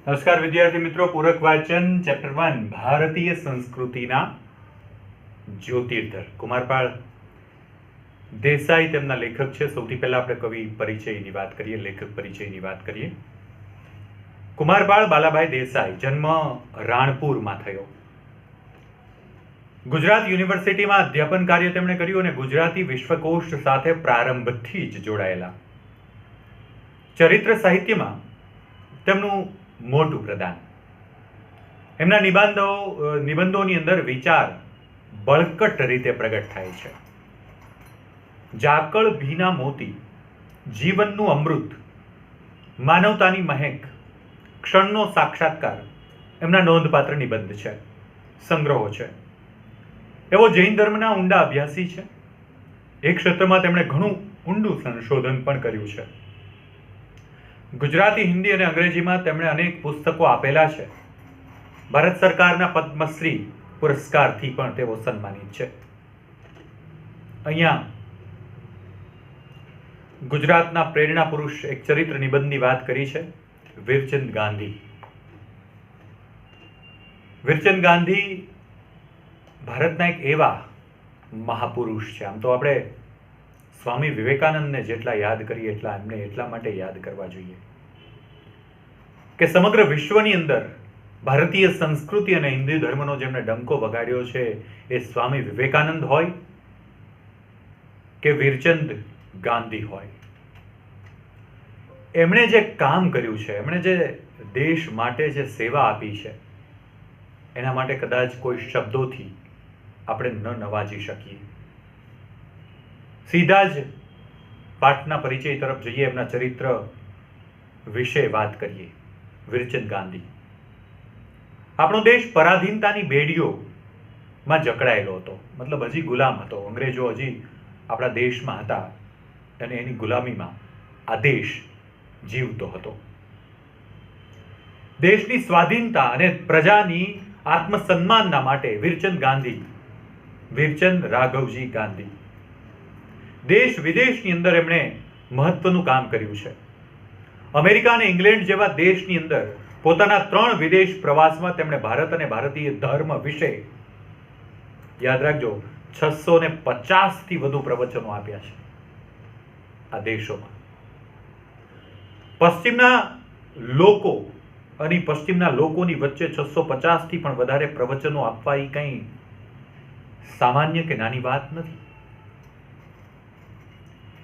નમસ્કાર વિદ્યાર્થી મિત્રો, પૂરક વાચન ચેપ્ટર 1 ભારતીય સંસ્કૃતિના જ્યોતિર્ધર કુમારપાળ દેસાઈ તેમના લેખક છે. સૌથી પહેલા આપણે કવિ પરિચયની વાત કરીએ, લેખક પરિચયની વાત કરીએ. કુમારપાળ બાલાભાઈ દેસાઈ જન્મ રાણપુરમાં થયો. ગુજરાત યુનિવર્સિટીમાં અધ્યાપન કાર્ય તેમણે કર્યું અને ગુજરાતી વિશ્વકોશ સાથે પ્રારંભથી જ જોડાયેલા. ચરિત્ર સાહિત્યમાં તેમનું મોટું પ્રદાન. એમના નિબંધોની અંદર વિચાર બળકટ રીતે પ્રગટ થાય છે. ઝાકળ ભીના મોતી, જીવનનું અમૃત, માનવતાની મહેક, ક્ષણનો સાક્ષાત્કાર એમના નોંધપાત્ર નિબંધ છે, સંગ્રહો છે. એવો જૈન ધર્મના ઊંડા અભ્યાસી છે. એક ક્ષેત્રમાં તેમણે ઘણું ઊંડું સંશોધન પણ કર્યું છે. ગુજરાતી, હિન્દી અને અંગ્રેજીમાં તેમણે અનેક પુસ્તકો આપેલા છે. ભારત સરકારના પદ્મશ્રી પુરસ્કારથી પણ તેઓ સન્માનિત છે. અહીંયા ગુજરાતના પ્રેરણા પુરુષ એક ચરિત્ર નિબંધની વાત કરી છે, વીરચંદ ગાંધી. વીરચંદ ગાંધી ભારતના એક એવા મહાપુરુષ છે. આમ તો આપણે સ્વામી વિવેકાનંદને જેટલા યાદ કરીએ એમને એટલા માટે યાદ કરવા જોઈએ કે સમગ્ર વિશ્વની અંદર ભારતીય સંસ્કૃતિ અને હિન્દુ ધર્મનો જેમણે ડંકો વગાડ્યો છે એ સ્વામી વિવેકાનંદ હોય કે વીરચંદ ગાંધી હોય. એમણે જે કામ કર્યું છે, એમણે જે દેશ માટે જે સેવા આપી છે, એના માટે કદાચ કોઈ શબ્દોથી આપણે ન નવાજી શકીએ. સીધા જ પાઠના પરિચય તરફ જઈએ, એમના ચરિત્ર વિશે વાત કરીએ. વીરચંદ ગાંધી. આપણો દેશ પરાધીનતાની બેડીઓમાં જકડાયેલો હતો, મતલબ હજી ગુલામ હતો. અંગ્રેજો હજી આપણા દેશમાં હતા અને એની ગુલામીમાં આ દેશ જીવતો હતો. દેશની સ્વાધીનતા અને પ્રજાની આત્મસન્માનના માટે વીરચંદ ગાંધી, વીરચંદ રાઘવજી ગાંધી, દેશ વિદેશની અંદર એમણે મહત્વનું કામ કર્યું છે. અમેરિકા અને ઇંગ્લેન્ડ જેવા દેશની અંદર પોતાના 3 વિદેશ પ્રવાસમાં તેમણે ભારત અને ભારતીય ધર્મ વિશે, યાદ રાખજો, 650થી વધુ પ્રવચનો આપ્યા છે આ દેશોમાં. પશ્ચિમના લોકો અને પશ્ચિમના લોકોની વચ્ચે 650થી પણ વધારે પ્રવચનો આપવા એ કંઈ સામાન્ય કે નાની વાત નથી.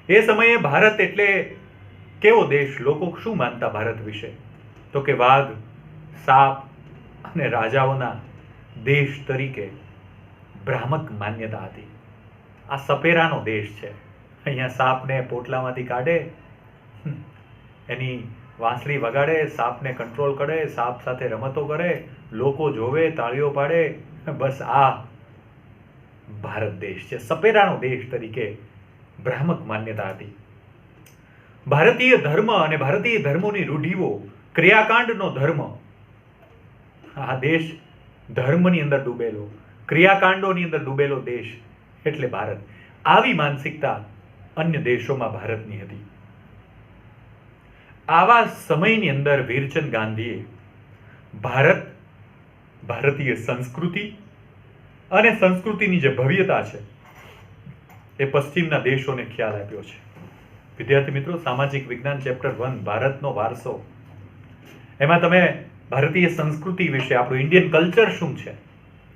એ સમયે ભારત એટલે કેવો દેશ? લોકો શું માનતા ભારત વિશે? તો કે વાઘ, સાપ અને રાજાઓના દેશ તરીકે ભ્રામક માન્યતા હતી. આ સપેરાનો દેશ છે. અહીંયા સાપને પોટલામાંથી કાઢે, એની વાંસળી વગાડે, સાપને કંટ્રોલ કરે, સાપ સાથે રમતો કરે, લોકો જોવે, તાળીઓ પાડે. બસ આ ભારત દેશ છે. સપેરાનો દેશ તરીકે ભ્રામક માન્યતા હતી. ભારતીય ધર્મ અને ભારતીય ધર્મોની રૂઢિઓ, ક્રિયાકાંડનો ધર્મ, આ દેશ ધર્મની અંદર ડૂબેલો, ક્રિયાકાંડોની અંદર ડૂબેલો દેશ એટલે ભારત. આવી માનસિકતા અન્ય દેશોમાં ભારતની હતી. આવા સમયની અંદર વીરચંદ ગાંધીએ ભારતીય સંસ્કૃતિ અને સંસ્કૃતિની જે ભવ્યતા છે એ પશ્ચિમના દેશોને ખ્યાલ આપ્યો છે. વિદ્યાર્થી મિત્રો, સામાજિક વિજ્ઞાન ચેપ્ટર 1 ભારતનો વારસો, એમાં તમે ભારતીય સંસ્કૃતિ વિશે, આપણું ઇન્ડિયન કલ્ચર શું છે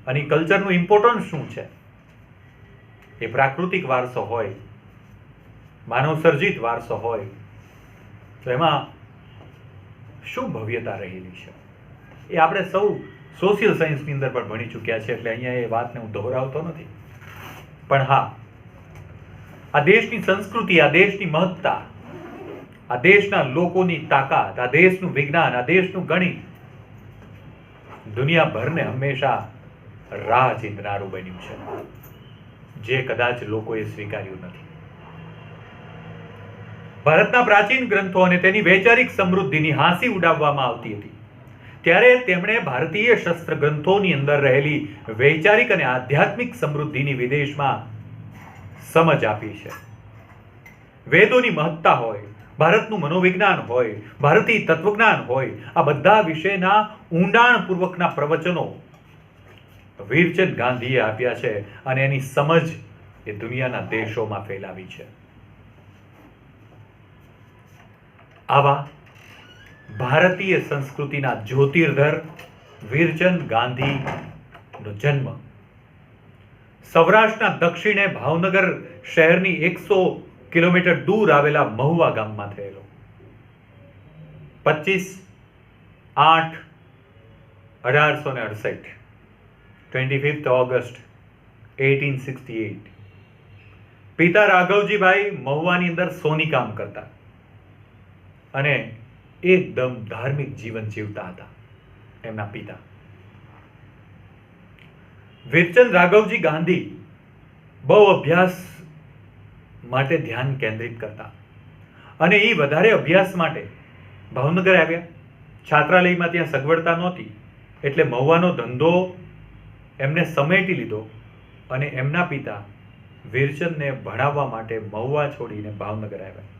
અને કલ્ચરનું ઇમ્પોર્ટન્સ શું છે, એ પ્રાકૃતિક વારસો હોય, માનવ સર્જિત વારસો હોય, તો એમાં શું ભવ્યતા રહેલી છે એ આપણે સૌ સોશિયલ સાયન્સની અંદર પણ ભણી ચૂક્યા છે, એટલે અહીંયા એ વાતને હું દોહરાવતો નથી. પણ હા, આ દેશની સંસ્કૃતિ, આ દેશની મહત્તા, આ દેશના લોકોની તાકાત, આ દેશનું વિજ્ઞાન, આ દેશનું ગણિત દુનિયાભરને હંમેશા રાહ ચીંધનારું બન્યું છે, જે કદાચ લોકોએ સ્વીકાર્યું નથી. ભારતના પ્રાચીન ગ્રંથો અને તેની વૈચારિક સમૃદ્ધિની હાંસી ઉડાવવામાં આવતી હતી, ત્યારે તેમણે ભારતીય શસ્ત્ર ગ્રંથોની અંદર રહેલી વૈચારિક અને આધ્યાત્મિક સમૃદ્ધિની વિદેશમાં સમજ આપી છે. વેદોની મહત્તા હોય, ભારતનું મનોવિજ્ઞાન હોય, ભારતીય તત્વજ્ઞાન હોય, આ બધા વિશેના ઊંડાણપૂર્વકના પ્રવચનો વીરચંદ ગાંધીએ આપ્યા છે અને એની સમજ એ દુનિયાના દેશોમાં ફેલાવી છે. આવા ભારતીય સંસ્કૃતિના જ્યોતિર્ધર વીરચંદ ગાંધીનો જન્મ સૌરાષ્ટ્રના દક્ષિણે ભાવનગર શહેરની 100 કિલોમીટર દૂર આવેલા મહુવા ગામમાં થયેલો. 25/8/1868 25th ઓગસ્ટ 1868. પિતા રાઘવજીભાઈ મહુવાની અંદર સોની કામ કરતા અને એકદમ ધાર્મિક જીવન જીવતા હતા એમના પિતા. વીરચંદ રાઘવજી ગાંધી બહુ અભ્યાસ માટે ધ્યાન કેન્દ્રિત કરતા અને એ વધારે અભ્યાસ માટે ભાવનગર આવ્યા. છાત્રાલયમાં ત્યાં સગવડતા નહોતી એટલે મહુવાનો ધંધો એમને સમેટી લીધો અને એમના પિતા વીરચંદને ભણાવવા માટે મહુવા છોડીને ભાવનગર આવ્યા.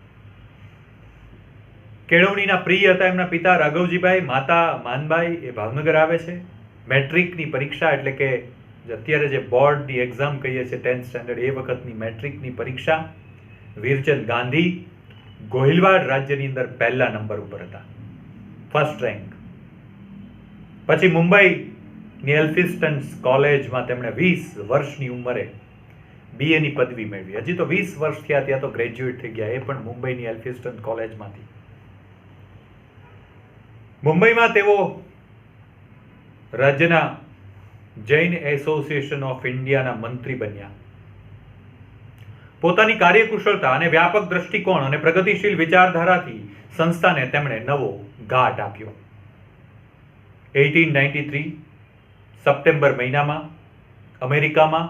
કેળવણીના પ્રિય હતા એમના પિતા રાઘવજીભાઈ. માતા માનબાઈ એ ભાવનગર આવે છે. મેટ્રિકની પરીક્ષા એટલે કે અત્યારે જે બોર્ડની એક્ઝામ કહીએ છીએ 10th સ્ટેન્ડર્ડ એ વખતની મેટ્રિકની પરીક્ષા વીરચંદ ગાંધી ગોહિલવાડ રાજ્યની અંદર પહેલા નંબર ઉપર હતા, ફર્સ્ટ રેન્ક. પછી મુંબઈની એલ્ફિન્સ્ટન કોલેજમાં તેમણે 20 વર્ષની ઉંમરે BA ની પદવી મેળવી. હજી તો 20 વર્ષ થયા ત્યાં તો ગ્રેજ્યુએટ થઈ ગયા, એ પણ મુંબઈની એલ્ફિન્સ્ટન કોલેજમાંથી. મુંબઈમાં તેઓ રાજ્યના જૈન એસોસિએશન ઓફ ઇન્ડિયાના મંત્રી બન્યા. પોતાની કાર્યકુશળતા અને વ્યાપક દ્રષ્ટિકોણ અને પ્રગતિશીલ વિચારધારાથી સંસ્થાને તેમણે નવો ઘાટ આપ્યો. 1893 સપ્ટેમ્બર મહિનામાં અમેરિકામાં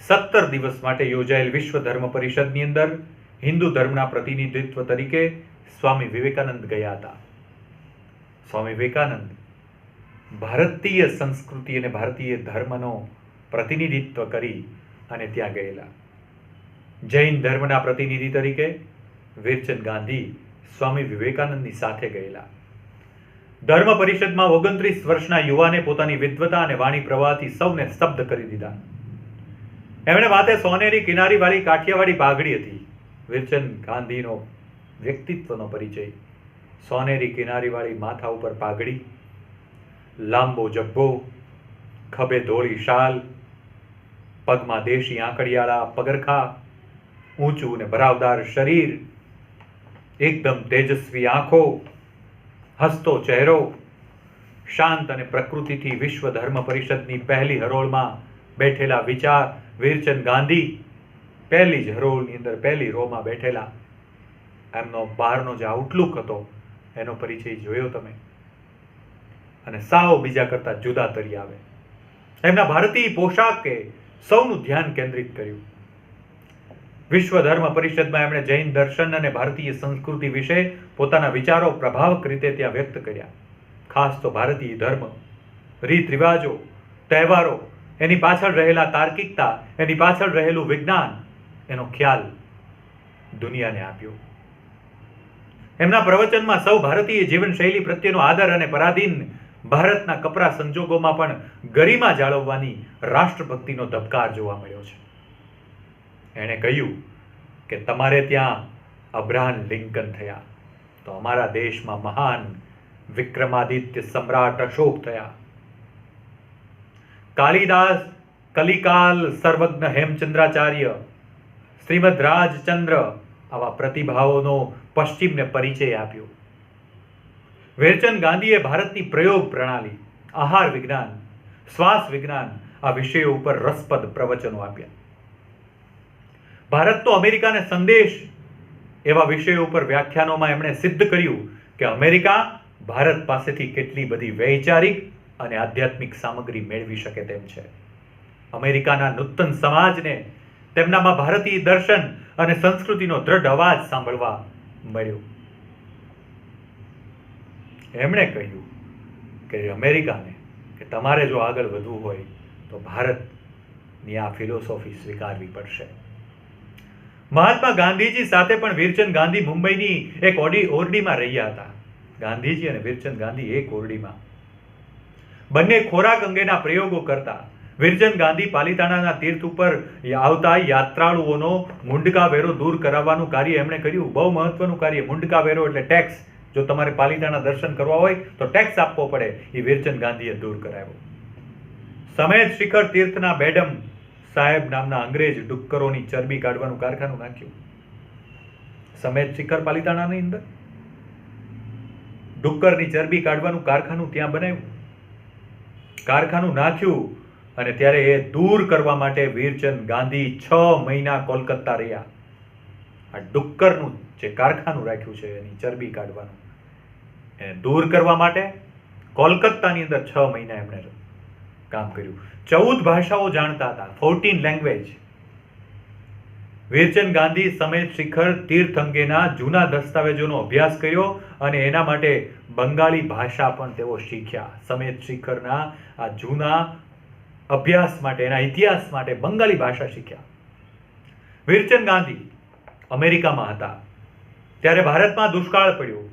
17 દિવસ માટે યોજાયેલ વિશ્વ ધર્મ પરિષદની અંદર હિન્દુ ધર્મના પ્રતિનિધિત્વ તરીકે સ્વામી વિવેકાનંદ ગયા હતા. સ્વામી વિવેકાનંદ ભારતીય સંસ્કૃતિ અને ભારતીય ધર્મનો પ્રતિનિધિત્વ કરી અને ત્યાં ગયેલા. જૈન ધર્મના પ્રતિનિધિ તરીકે વીરચંદ ગાંધી સ્વામી વિવેકાનંદની સાથે ગયેલા. ધર્મ પરિષદમાં 29 વર્ષના યુવાને પોતાની વિદ્વતા અને વાણી પ્રવાહથી સૌને સ્તબ્ધ કરી દીધા. એમણે માથે સોનેરી કિનારીવાળી કાઠિયાવાડી પાઘડી હતી. વીરચંદ ગાંધીનો વ્યક્તિત્વનો પરિચય સોનેરી કિનારીવાળી માથા ઉપર પાઘડી, લાંબો જબ્બો, ખભે ધોળી શાલ, પગમાં દેશી આંકડિયાળા પગરખા, ઊંચું ને ભરાવદાર શરીર, એકદમ તેજસ્વી આંખો, હસતો ચહેરો, શાંત અને પ્રકૃતિથી વિશ્વ ધર્મ પરિષદની પહેલી હરોળમાં બેઠેલા વિચાર વીરચંદ ગાંધી પહેલી જ હરોળની અંદર પહેલી રોમાં બેઠેલા. એમનો બહારનો જે આઉટલુક હતો એનો પરિચય જોયો તમે અને સાવ બીજા કરતા જુદા તરી આવે. એમના ભારતીય પોશાકે સૌનું ધ્યાન કેન્દ્રિત કર્યું. વિશ્વ ધર્મ પરિષદમાં એમણે જૈન દર્શન અને ભારતીય સંસ્કૃતિ વિશે પોતાના વિચારો પ્રભાવક રીતે ત્યાં વ્યક્ત કર્યા. ખાસ તો ભારતીય ધર્મ, રીત રિવાજો, તહેવારો, એની પાછળ રહેલા તાર્કિકતા, એની પાછળ રહેલું વિજ્ઞાન, એનો ખ્યાલ દુનિયાને આપ્યો. એમના પ્રવચનમાં સૌ ભારતીય જીવનશૈલી પ્રત્યેનો આદર અને પરાધીન ભારતના કપરા સંજોગોમાં પણ ગરિમા જાળવવાની રાષ્ટ્રભક્તિનો ધબકાર જોવા મળ્યો છે. એણે કહ્યું કે તમારે ત્યાં અબ્રાહમ લિંકન થયા તો અમારા દેશમાં મહાન વિક્રમાદિત્ય સમ્રાટ અશોક થયા. કાલિદાસ, કલિકાલ સર્વજ્ઞ હેમચંદ્રાચાર્ય, શ્રીમદ રાજચંદ્ર આવા પ્રતિભાઓનો પશ્ચિમને પરિચય આપ્યો. વીરચંદ ગાંધીએ ભારતની પ્રયોગ પ્રણાલી, આહાર વિજ્ઞાન, શ્વાસ વિજ્ઞાન આ વિષયો ઉપર રસપ્રદ પ્રવચનો આપ્યા. ભારતનો અમેરિકાને સંદેશ એવા વિષયો ઉપર વ્યાખ્યાનોમાં એમણે સિદ્ધ કર્યું કે અમેરિકા ભારત પાસેથી કેટલી બધી વૈચારિક અને આધ્યાત્મિક સામગ્રી મેળવી શકે તેમ છે. અમેરિકાના નૂતન સમાજને તેમનામાં ભારતીય દર્શન અને સંસ્કૃતિનો દ્રઢ અવાજ સાંભળવા મળ્યો. એમણે કહ્યું કે અમેરિકાને કે તમારે જો આગળ વધવું હોય તો ભારતની આ ફિલોસોફી સ્વીકારવી પડશે. મહાત્મા ગાંધીજી સાથે પણ વીરચંદ ગાંધી મુંબઈની એક ઓરડીમાં રહ્યા હતા. ગાંધીજી અને વીરચંદ ગાંધી એક ઓરડીમાં બંને ખોરાક અંગેના પ્રયોગો કરતા. વીરચંદ ગાંધી પાલિતાણાના તીર્થ ઉપર આવતા યાત્રાળુઓનો મુંડકા વેરો દૂર કરાવવાનું કાર્ય એમણે કર્યું. બહુ મહત્વનું કાર્ય. મુંડકા વેરો એટલે ટેક્સ. જો તમારે પાલિતાણા દર્શન કરવા હોય તો ટેક્સ આપવો પડે. એ વીરચંદ ગાંધીએ દૂર કરાવ્યો. સમેત શિખર તીર્થના બેડમ સાહેબ નામના અંગ્રેજ ડુક્કરોની ચરબી કાઢવાનું કારખાનું નાખ્યું. સમેત શિખર પાલિતાણાની અંદર ડુક્કરની ચરબી કાઢવાનું કારખાનું ત્યાં બનાવ્યું. કારખાનું નાખ્યું અને ત્યારે એ દૂર કરવા માટે વીરચંદ ગાંધી 6 મહિના કોલકાતા રહ્યા. આ ડુક્કરનું જે કારખાનું રાખ્યું છે એની ચરબી કાઢવાનું એને દૂર કરવા માટે કોલકાતાની અંદર 6 મહિના એમણે કામ કર્યું. 14 ભાષાઓ જાણતા હતા. 14 લેંગ્વેજ. વીરચંદ ગાંધી સમેત શિખર તીર્થ અંગેના જૂના દસ્તાવેજોનો અભ્યાસ કર્યો અને એના માટે બંગાળી ભાષા પણ તેઓ શીખ્યા. સમેત શિખરના આ જૂના અભ્યાસ માટે, એના ઇતિહાસ માટે બંગાળી ભાષા શીખ્યા. વીરચંદ ગાંધી અમેરિકામાં હતા ત્યારે ભારતમાં દુષ્કાળ પડ્યો.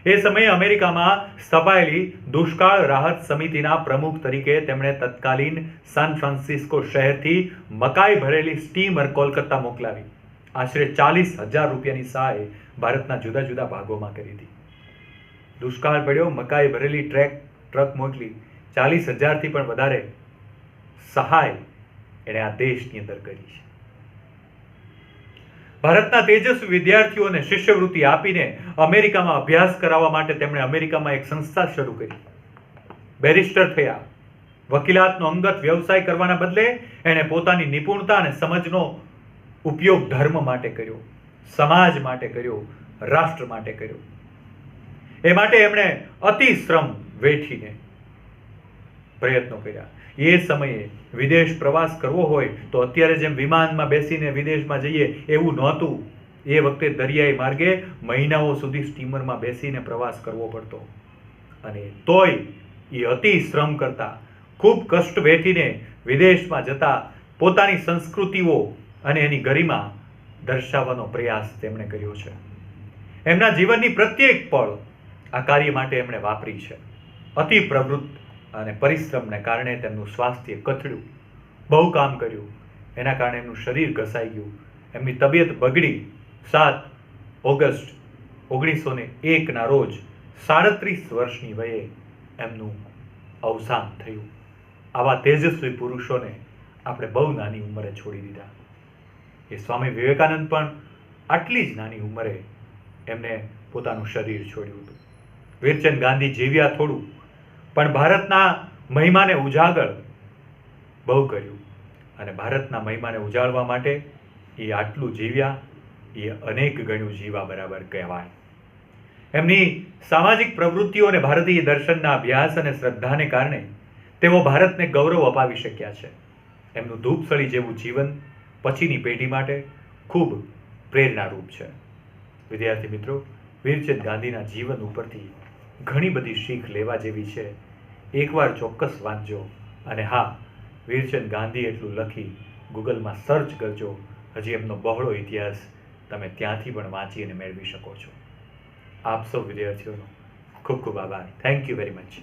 એ સમયે અમેરિકામાં સ્થપાયેલી દુષ્કાળ રાહત સમિતિના પ્રમુખ તરીકે તેમણે તત્કાલીન સાન ફ્રાન્સિસ્કો શહેરથી મકાઈ ભરેલી સ્ટીમર કોલકાતા મોકલાવી. આશરે 40,000 રૂપિયાની સહાય ભારતના જુદા જુદા ભાગોમાં કરી હતી. દુષ્કાળ પડ્યો, મકાઈ ભરેલી ટ્રક મોકલી. 40,000થી પણ વધારે સહાય એણે આ દેશની અંદર કરી છે. ભારતના તેજસ્વી વિદ્યાર્થીઓને શિષ્યવૃત્તિ આપીને અમેરિકામાં અભ્યાસ કરાવવા માટે તેમણે અમેરિકામાં એક સંસ્થા શરૂ કરી. બેરિસ્ટર થયા. વકીલાતનો અંગત વ્યવસાય કરવાના બદલે એણે પોતાની નિપુણતા અને સમજનો ઉપયોગ ધર્મ માટે કર્યો, સમાજ માટે કર્યો, રાષ્ટ્ર માટે કર્યો. એ માટે એમણે અતિ શ્રમ વેઠીને પ્રયત્નો કર્યા. એ સમયે વિદેશ પ્રવાસ કરવો હોય તો અત્યારે જેમ વિમાનમાં બેસીને વિદેશમાં જઈએ એવું નહોતું. એ વખતે દરિયાઈ માર્ગે મહિનાઓ સુધી સ્ટીમરમાં બેસીને પ્રવાસ કરવો પડતો. અને તોય એ અતિ શ્રમ કરતા, ખૂબ કષ્ટ વેઠીને વિદેશમાં જતા પોતાની સંસ્કૃતિઓ અને એની ગરિમા દર્શાવવાનો પ્રયાસ તેમણે કર્યો છે. એમના જીવનની પ્રત્યેક પળ આ કાર્ય માટે એમણે વાપરી છે. અતિ પ્રવૃત્ત અને પરિશ્રમને કારણે તેમનું સ્વાસ્થ્ય કથળ્યું. બહુ કામ કર્યું. એના કારણે એમનું શરીર ઘસાઈ ગયું. એમની તબિયત બગડી. 7 ઓગસ્ટ 1901ના રોજ 37 વર્ષની વયે એમનું અવસાન થયું. આવા તેજસ્વી પુરુષોને આપણે બહુ નાની ઉંમરે છોડી દીધા. એ સ્વામી વિવેકાનંદ પણ આટલી જ નાની ઉંમરે એમને પોતાનું શરીર છોડ્યું હતું. વીરચંદ ગાંધી જીવ્યા થોડું, પણ ભારતના મહિમાને ઉજાગર બહુ કર્યું. અને ભારતના મહિમાને ઉજાળવા માટે એ આટલું જીવ્યા, એ અનેક ગણ્યું જીવા બરાબર કહેવાય. એમની સામાજિક પ્રવૃત્તિઓ અને ભારતીય દર્શનના અભ્યાસ અને શ્રદ્ધાને કારણે તેઓ ભારતને ગૌરવ અપાવી શક્યા છે. એમનું ધૂપસળી જેવું જીવન પછીની પેઢી માટે ખૂબ પ્રેરણારૂપ છે. વિદ્યાર્થી મિત્રો, વીરચંદ ગાંધીના જીવન ઉપરથી ઘણી બધી શીખ લેવા જેવી છે. એકવાર ચોક્કસ વાંચજો. અને હા, વીરચંદ ગાંધી એટલું લખી ગૂગલમાં સર્ચ કરજો. હજી એમનો બહોળો ઇતિહાસ તમે ત્યાંથી પણ વાંચી અને મેળવી શકો છો. આપ સૌ વિદ્યાર્થીઓનો ખૂબ ખૂબ આભાર. Thank you very much.